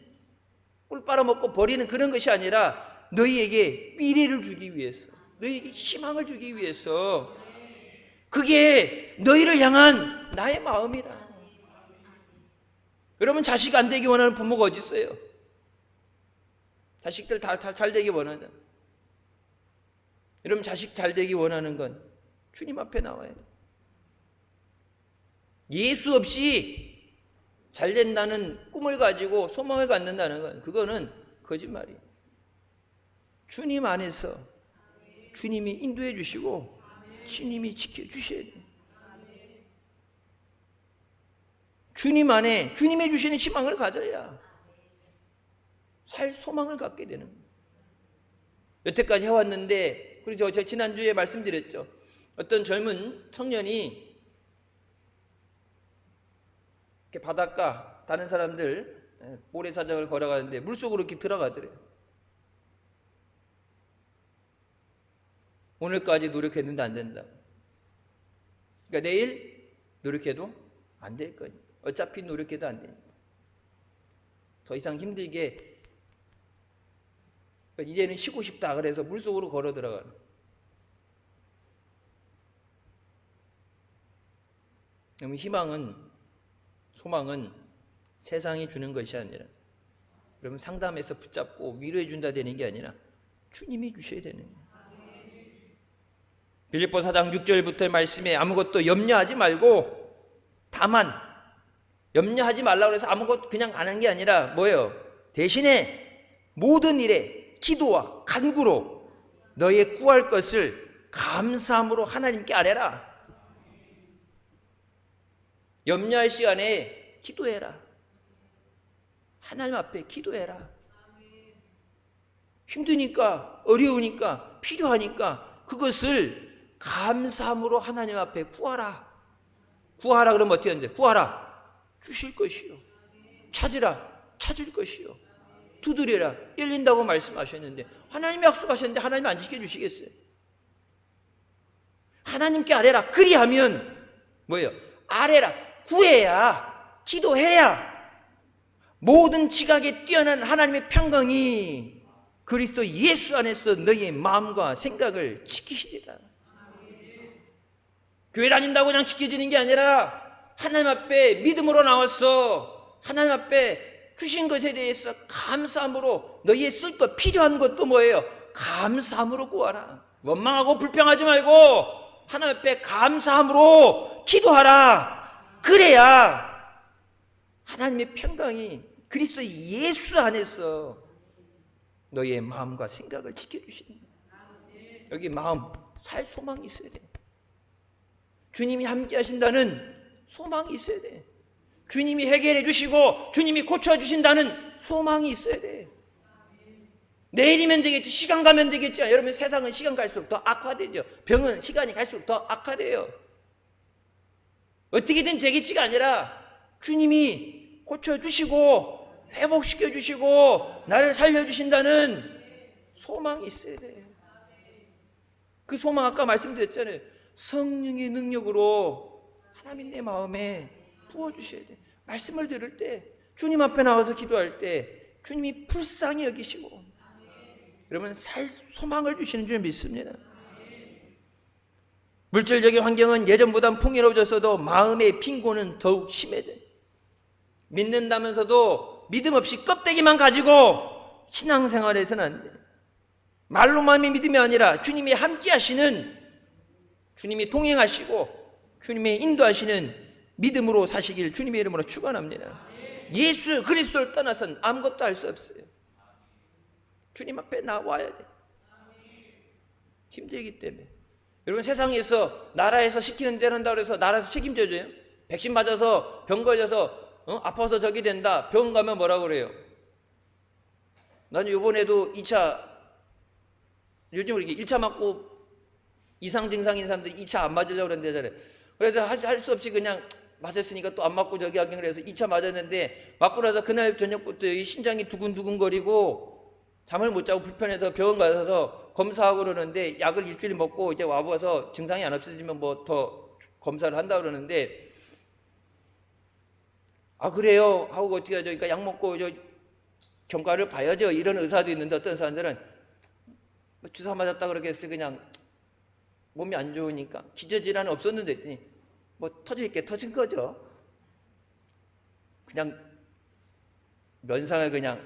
꿀 빨아먹고 버리는 그런 것이 아니라 너희에게 미래를 주기 위해서, 너희에게 희망을 주기 위해서. 그게 너희를 향한 나의 마음이다. 여러분, 자식 안 되기 원하는 부모가 어디 있어요? 자식들 다 잘 되기 원하잖아. 여러분, 자식 잘 되기 원하는 건 주님 앞에 나와야 돼. 예수 없이 잘 된다는 꿈을 가지고 소망을 갖는다는 건 그거는 거짓말이에요. 주님 안에서 주님이 인도해 주시고 주님이 지켜주셔야 돼요. 주님 안에 주님이 주시는 희망을 가져야 살 소망을 갖게 되는 거예요. 여태까지 해왔는데, 그리고 저 지난주에 말씀드렸죠. 어떤 젊은 청년이 이렇게 바닷가 다른 사람들 모래사장을 걸어가는데 물속으로 이렇게 들어가더래요. 오늘까지 노력했는데 안 된다. 그러니까 내일 노력해도 안 될 거니까. 어차피 노력해도 안 되니까. 더 이상 힘들게 이제는 쉬고 싶다 그래서 물속으로 걸어 들어가는. 그럼 희망은, 소망은 세상이 주는 것이 아니라, 그러면 상담해서 붙잡고 위로해 준다 되는 게 아니라 주님이 주셔야 되는 거예요. 빌립보 4장 6절부터의 말씀에 아무것도 염려하지 말고, 다만 염려하지 말라고 해서 아무것도 그냥 안 하는 게 아니라 뭐예요? 대신에 모든 일에 기도와 간구로 너희의 구할 것을 감사함으로 하나님께 아뢰라. 염려할 시간에 기도해라. 하나님 앞에 기도해라. 힘드니까, 어려우니까, 필요하니까 그것을 감사함으로 하나님 앞에 구하라. 구하라 그러면 어떻게 하는데? 구하라. 주실 것이요. 찾으라. 찾을 것이요. 두드려라. 열린다고 말씀하셨는데, 하나님이 약속하셨는데 하나님이 안 지켜주시겠어요? 하나님께 아뢰라. 그리하면 뭐예요? 아뢰라. 구해야, 기도해야 모든 지각에 뛰어난 하나님의 평강이 그리스도 예수 안에서 너희의 마음과 생각을 지키시리라. 교회 다닌다고 그냥 지켜지는 게 아니라 하나님 앞에 믿음으로 나와서 하나님 앞에 주신 것에 대해서 감사함으로 너희의 쓸 것, 필요한 것도 뭐예요? 감사함으로 구하라. 원망하고 불평하지 말고 하나님 앞에 감사함으로 기도하라. 그래야 하나님의 평강이 그리스도 예수 안에서 너희의 마음과 생각을 지켜주신다. 여기 마음, 살 소망이 있어야 돼. 주님이 함께 하신다는 소망이 있어야 돼. 주님이 해결해 주시고 주님이 고쳐주신다는 소망이 있어야 돼. 내일이면 되겠지, 시간 가면 되겠지. 여러분, 세상은 시간 갈수록 더 악화되죠. 병은 시간이 갈수록 더 악화돼요. 어떻게든 되겠지가 아니라 주님이 고쳐주시고 회복시켜주시고 나를 살려주신다는 소망이 있어야 돼. 그 소망 아까 말씀드렸잖아요. 성령의 능력으로 하나님 내 마음에 부어주셔야 돼. 말씀을 들을 때, 주님 앞에 나와서 기도할 때 주님이 불쌍히 여기시고 여러분 살 소망을 주시는 줄 믿습니다. 물질적인 환경은 예전보다 풍요로워졌어도 마음의 빈곤은 더욱 심해져요. 믿는다면서도 믿음 없이 껍데기만 가지고 신앙생활에서는 안 돼. 말로만의 믿음이 아니라 주님이 함께 하시는, 주님이 동행하시고 주님이 인도하시는 믿음으로 사시길 주님의 이름으로 축원합니다. 예수 그리스도를 떠나서는 아무것도 할 수 없어요. 주님 앞에 나와야 돼. 힘들기 때문에. 여러분, 세상에서 나라에서 시키는 대로 한다고 해서 나라에서 책임져줘요? 백신 맞아서 병 걸려서 아파서 저기 된다, 병원 가면 뭐라고 그래요? 나는 이번에도 2차, 요즘 이렇게 1차 맞고 이상 증상인 사람들이 2차 안 맞으려고 그러는데, 그래서 할 수 없이 그냥 맞았으니까 또 안 맞고 저기 하긴 그래서 2차 맞았는데, 맞고 나서 그날 저녁부터 심장이 두근두근거리고 잠을 못 자고 불편해서 병원 가서 검사하고 그러는데, 약을 일주일 먹고 이제 와봐서 증상이 안 없어지면 뭐 더 검사를 한다 그러는데, 아 그래요 하고 어떻게 하죠? 그러니까 약 먹고 저 경과를 봐야죠. 이런 의사도 있는데, 어떤 사람들은 뭐 주사 맞았다 그러겠어요. 그냥 몸이 안 좋으니까. 기저질환은 없었는데 했더니 뭐 터질 게 터진 거죠. 그냥 면상을 그냥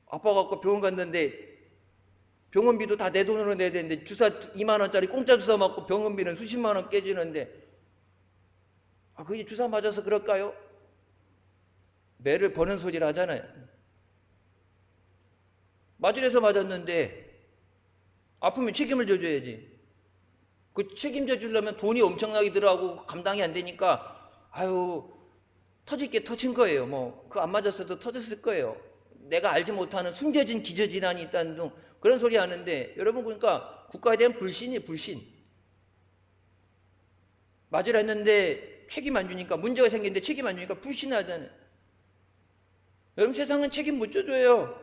아파갖고 병원 갔는데, 병원비도 다 내 돈으로 내야 되는데 주사 2만 원짜리 공짜 주사 맞고 병원비는 수십만 원 깨지는데, 아 그게 주사 맞아서 그럴까요? 매를 버는 소리를 하잖아요. 맞으려서 맞았는데 아프면 책임을 져줘야지. 그 책임져 주려면 돈이 엄청나게 들어가고 감당이 안 되니까, 아유 터질 게 터진 거예요. 뭐 그 안 맞았어도 터졌을 거예요. 내가 알지 못하는 숨겨진 기저질환이 있다는 등 그런 소리 하는데, 여러분 그러니까 국가에 대한 불신이에요. 불신. 맞으려 했는데 책임 안 주니까, 문제가 생겼는데 책임 안 주니까 불신하잖아요. 여러분, 세상은 책임 못 져줘요.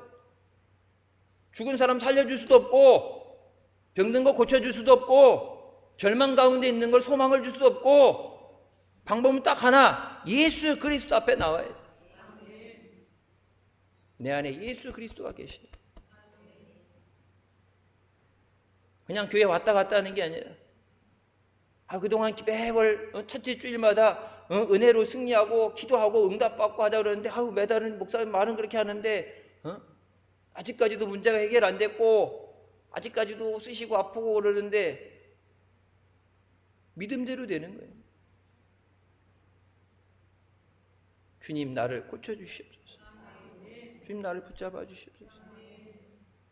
죽은 사람 살려줄 수도 없고, 병든 거 고쳐줄 수도 없고, 절망 가운데 있는 걸 소망을 줄 수도 없고, 방법은 딱 하나, 예수 그리스도 앞에 나와야 돼. 내 안에 예수 그리스도가 계십니다. 그냥 교회 왔다 갔다 하는 게 아니라, 그동안 매월 첫째 주일마다 은혜로 승리하고 기도하고 응답받고 하자 그러는데, 매달은 목사님 말은 그렇게 하는데 아직까지도 문제가 해결 안 됐고 아직까지도 쓰시고 아프고 그러는데, 믿음대로 되는 거예요. 주님 나를 고쳐주시옵소서. 주님 나를 붙잡아 주시옵소서.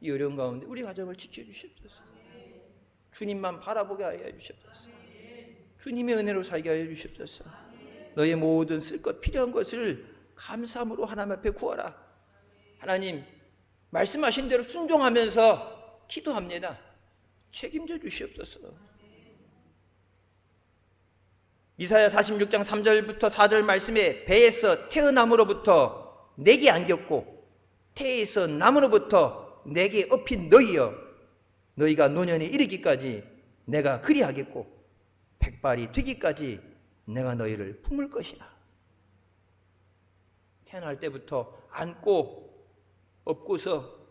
이 어려운 가운데 우리 가정을 지켜주시옵소서. 주님만 바라보게 하여 주시옵소서. 주님의 은혜로 살게 하여 주시옵소서. 너의 모든 쓸 것 필요한 것을 감사함으로 하나님 앞에 구하라. 하나님 말씀하신 대로 순종하면서 기도합니다. 책임져 주시옵소서. 이사야 46장 3절부터 4절 말씀에, 배에서 태어남으로부터 내게 안겼고 태에서 남으로부터 내게 업힌 너희여, 너희가 노년에 이르기까지 내가 그리하겠고 백발이 되기까지 내가 너희를 품을 것이라. 태어날 때부터 안고 업고서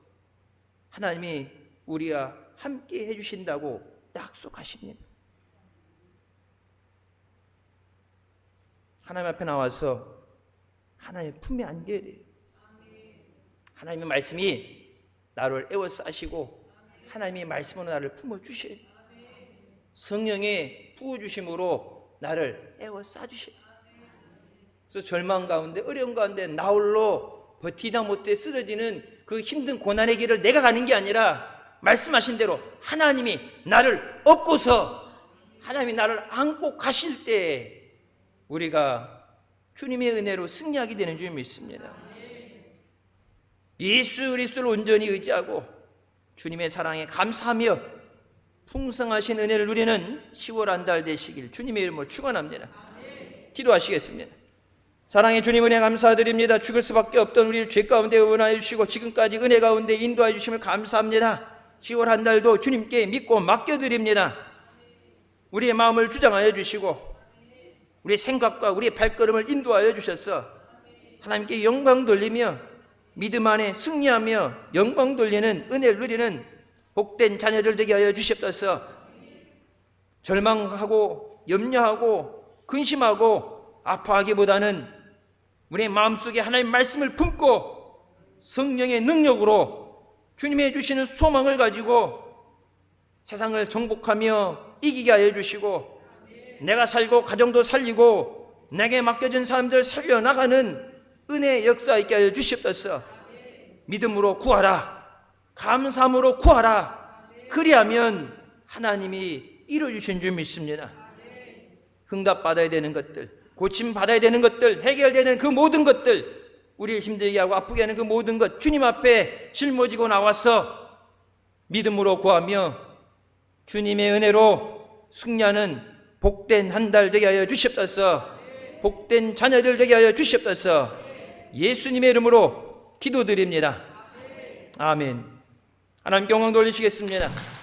하나님이 우리와 함께 해주신다고 약속하십니다. 하나님 앞에 나와서 하나님의 품에 안겨야 돼요. 하나님의 말씀이 나를 에워싸시고 하나님의 말씀으로 나를 품어주셔야 돼요. 성령의 부어주심으로 나를 에워싸주셔야 돼요. 그래서 절망 가운데, 어려운 가운데 나 홀로 버티다 못해 쓰러지는 그 힘든 고난의 길을 내가 가는 게 아니라, 말씀하신 대로 하나님이 나를 업고서 하나님이 나를 안고 가실 때 우리가 주님의 은혜로 승리하게 되는 줄 믿습니다. 예수 그리스도를 온전히 의지하고 주님의 사랑에 감사하며 풍성하신 은혜를 누리는 10월 한 달 되시길 주님의 이름으로 축원합니다. 기도하시겠습니다. 사랑의 주님, 은혜 감사드립니다. 죽을 수밖에 없던 우리를 죄 가운데 의원하여 주시고 지금까지 은혜 가운데 인도하여 주심을 감사합니다. 10월 한 달도 주님께 믿고 맡겨드립니다. 우리의 마음을 주장하여 주시고 우리의 생각과 우리의 발걸음을 인도하여 주셔서 하나님께 영광 돌리며 믿음 안에 승리하며 영광 돌리는 은혜를 누리는 복된 자녀들 되게 하여 주시옵소서. 절망하고 염려하고 근심하고 아파하기보다는 우리의 마음속에 하나님의 말씀을 품고 성령의 능력으로 주님이 주시는 소망을 가지고 세상을 정복하며 이기게 하여 주시고 내가 살고 가정도 살리고 내게 맡겨진 사람들 살려나가는 은혜의 역사 있게 하여 주시옵소서. 믿음으로 구하라. 감사함으로 구하라. 그리하면 하나님이 이루어주신 줄 믿습니다. 응답받아야 되는 것들, 고침받아야 되는 것들, 해결되는 그 모든 것들, 우리를 힘들게 하고 아프게 하는 그 모든 것 주님 앞에 짊어지고 나와서 믿음으로 구하며 주님의 은혜로 승리하는 복된 한 달 되게 하여 주시옵소서. 복된 자녀들 되게 하여 주시옵소서. 예수님의 이름으로 기도드립니다. 아멘. 하나님께 영광 돌리시겠습니다.